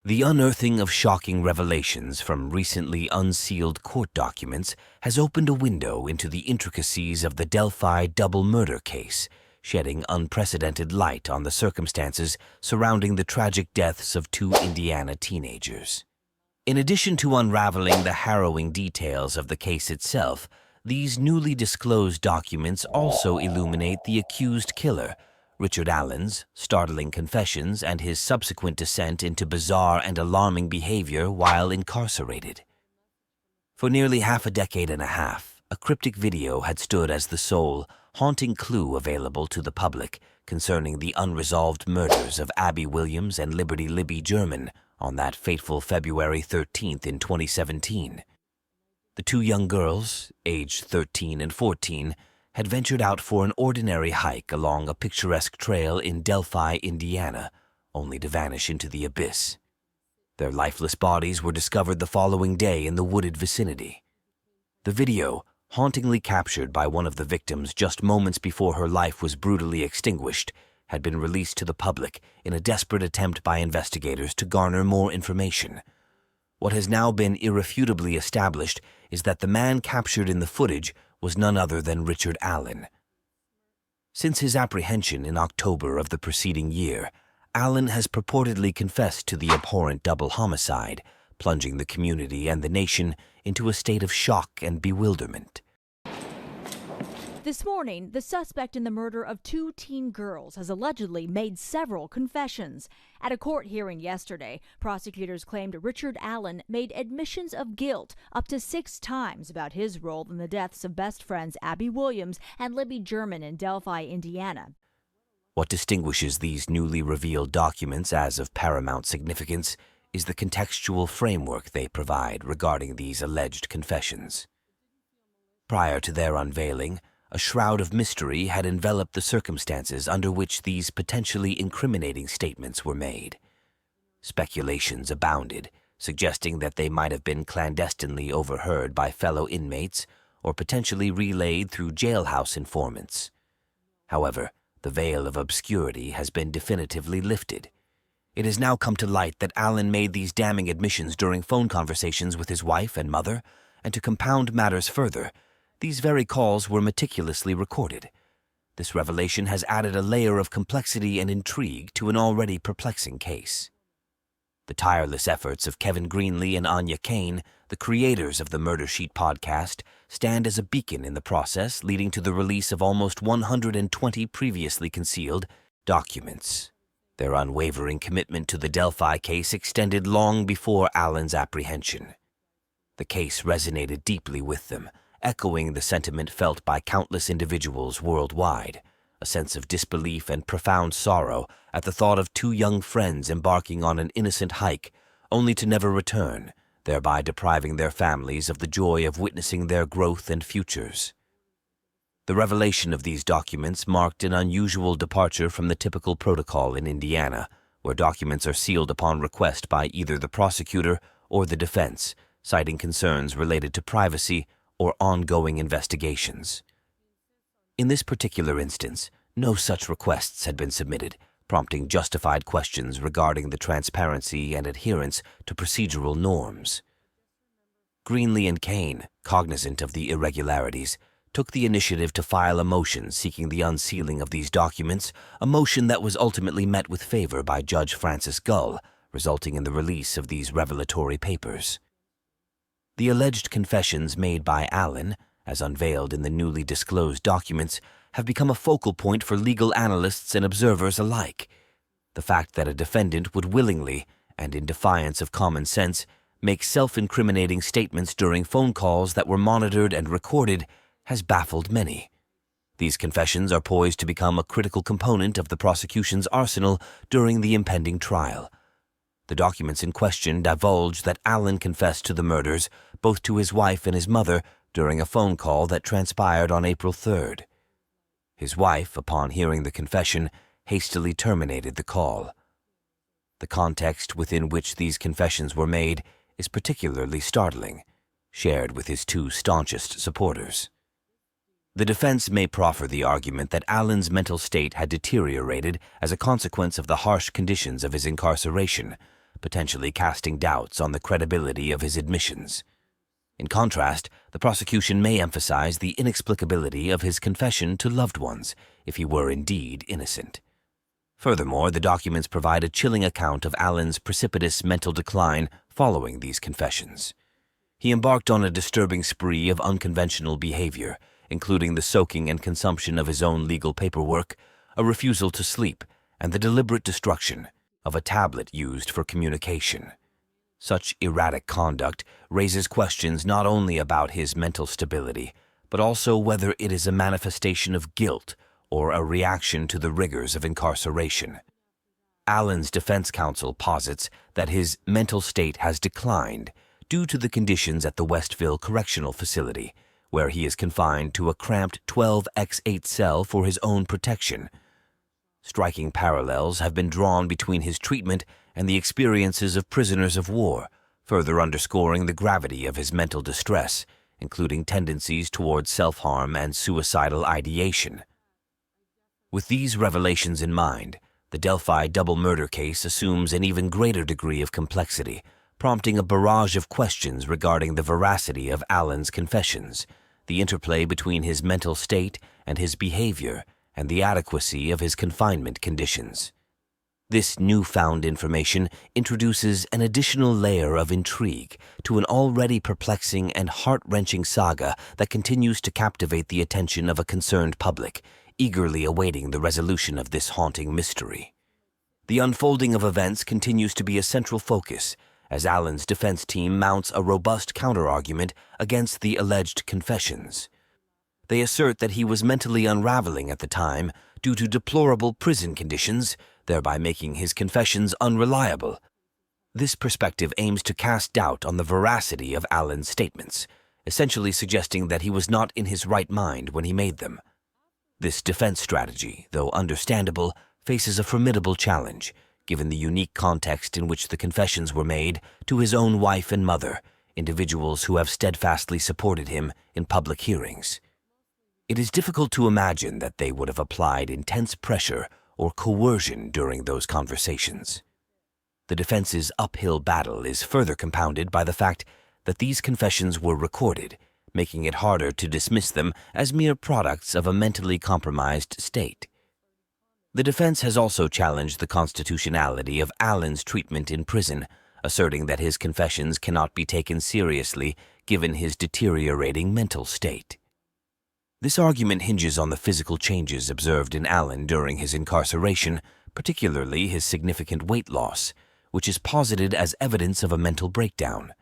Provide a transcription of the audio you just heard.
The unearthing of shocking revelations from recently unsealed court documents has opened a window into the intricacies of the Delphi double murder case, shedding unprecedented light on the circumstances surrounding the tragic deaths of two Indiana teenagers. In addition to unraveling the harrowing details of the case itself, these newly disclosed documents also illuminate the accused killer, Richard Allen's startling confessions and his subsequent descent into bizarre and alarming behavior while incarcerated. For nearly half a decade and a half, a cryptic video had stood as the sole, haunting clue available to the public concerning the unresolved murders of Abby Williams and Libby German on that fateful February 13th in 2017. The two young girls, aged 13 and 14, had ventured out for an ordinary hike along a picturesque trail in Delphi, Indiana, only to vanish into the abyss. Their lifeless bodies were discovered the following day in the wooded vicinity. The video, hauntingly captured by one of the victims just moments before her life was brutally extinguished, had been released to the public in a desperate attempt by investigators to garner more information. What has now been irrefutably established is that the man captured in the footage was none other than Richard Allen. Since his apprehension in October of the preceding year, Allen has purportedly confessed to the abhorrent double homicide, plunging the community and the nation into a state of shock and bewilderment. This morning, the suspect in the murder of two teen girls has allegedly made several confessions. At a court hearing yesterday, prosecutors claimed Richard Allen made admissions of guilt up to 6 times about his role in the deaths of best friends Abby Williams and Libby German in Delphi, Indiana. What distinguishes these newly revealed documents as of paramount significance is the contextual framework they provide regarding these alleged confessions. Prior to their unveiling, a shroud of mystery had enveloped the circumstances under which these potentially incriminating statements were made. Speculations abounded, suggesting that they might have been clandestinely overheard by fellow inmates or potentially relayed through jailhouse informants. However, the veil of obscurity has been definitively lifted. It has now come to light that Allen made these damning admissions during phone conversations with his wife and mother, and to compound matters further, these very calls were meticulously recorded. This revelation has added a layer of complexity and intrigue to an already perplexing case. The tireless efforts of Kevin Greenlee and Anya Kane, the creators of the Murder Sheet podcast, stand as a beacon in the process leading to the release of almost 120 previously concealed documents. Their unwavering commitment to the Delphi case extended long before Allen's apprehension. The case resonated deeply with them, echoing the sentiment felt by countless individuals worldwide, a sense of disbelief and profound sorrow at the thought of two young friends embarking on an innocent hike only to never return, thereby depriving their families of the joy of witnessing their growth and futures. The revelation of these documents marked an unusual departure from the typical protocol in Indiana, where documents are sealed upon request by either the prosecutor or the defense, citing concerns related to privacy or ongoing investigations. In this particular instance, no such requests had been submitted, prompting justified questions regarding the transparency and adherence to procedural norms. Greenlee and Kane, cognizant of the irregularities, took the initiative to file a motion seeking the unsealing of these documents, a motion that was ultimately met with favor by Judge Francis Gull, resulting in the release of these revelatory papers. The alleged confessions made by Allen, as unveiled in the newly disclosed documents, have become a focal point for legal analysts and observers alike. The fact that a defendant would willingly, and in defiance of common sense, make self-incriminating statements during phone calls that were monitored and recorded has baffled many. These confessions are poised to become a critical component of the prosecution's arsenal during the impending trial. The documents in question divulge that Allen confessed to the murders, both to his wife and his mother, during a phone call that transpired on April 3rd. His wife, upon hearing the confession, hastily terminated the call. The context within which these confessions were made is particularly startling, shared with his two staunchest supporters. The defense may proffer the argument that Allen's mental state had deteriorated as a consequence of the harsh conditions of his incarceration, potentially casting doubts on the credibility of his admissions. In contrast, the prosecution may emphasize the inexplicability of his confession to loved ones, if he were indeed innocent. Furthermore, the documents provide a chilling account of Allen's precipitous mental decline following these confessions. He embarked on a disturbing spree of unconventional behavior, including the soaking and consumption of his own legal paperwork, a refusal to sleep, and the deliberate destruction of a tablet used for communication. Such erratic conduct raises questions not only about his mental stability, but also whether it is a manifestation of guilt or a reaction to the rigors of incarceration. Allen's defense counsel posits that his mental state has declined due to the conditions at the Westville Correctional Facility, where he is confined to a cramped 12x8 cell for his own protection. Striking parallels have been drawn between his treatment and the experiences of prisoners of war, further underscoring the gravity of his mental distress, including tendencies towards self-harm and suicidal ideation. With these revelations in mind, the Delphi double murder case assumes an even greater degree of complexity, prompting a barrage of questions regarding the veracity of Allen's confessions, the interplay between his mental state and his behavior, and the adequacy of his confinement conditions. This newfound information introduces an additional layer of intrigue to an already perplexing and heart-wrenching saga that continues to captivate the attention of a concerned public, eagerly awaiting the resolution of this haunting mystery. The unfolding of events continues to be a central focus, as Allen's defense team mounts a robust counterargument against the alleged confessions. They assert that he was mentally unraveling at the time due to deplorable prison conditions, thereby making his confessions unreliable. This perspective aims to cast doubt on the veracity of Allen's statements, essentially suggesting that he was not in his right mind when he made them. This defense strategy, though understandable, faces a formidable challenge, given the unique context in which the confessions were made to his own wife and mother, individuals who have steadfastly supported him in public hearings. It is difficult to imagine that they would have applied intense pressure or coercion during those conversations. The defense's uphill battle is further compounded by the fact that these confessions were recorded, making it harder to dismiss them as mere products of a mentally compromised state. The defense has also challenged the constitutionality of Allen's treatment in prison, asserting that his confessions cannot be taken seriously given his deteriorating mental state. This argument hinges on the physical changes observed in Allen during his incarceration, particularly his significant weight loss, which is posited as evidence of a mental breakdown.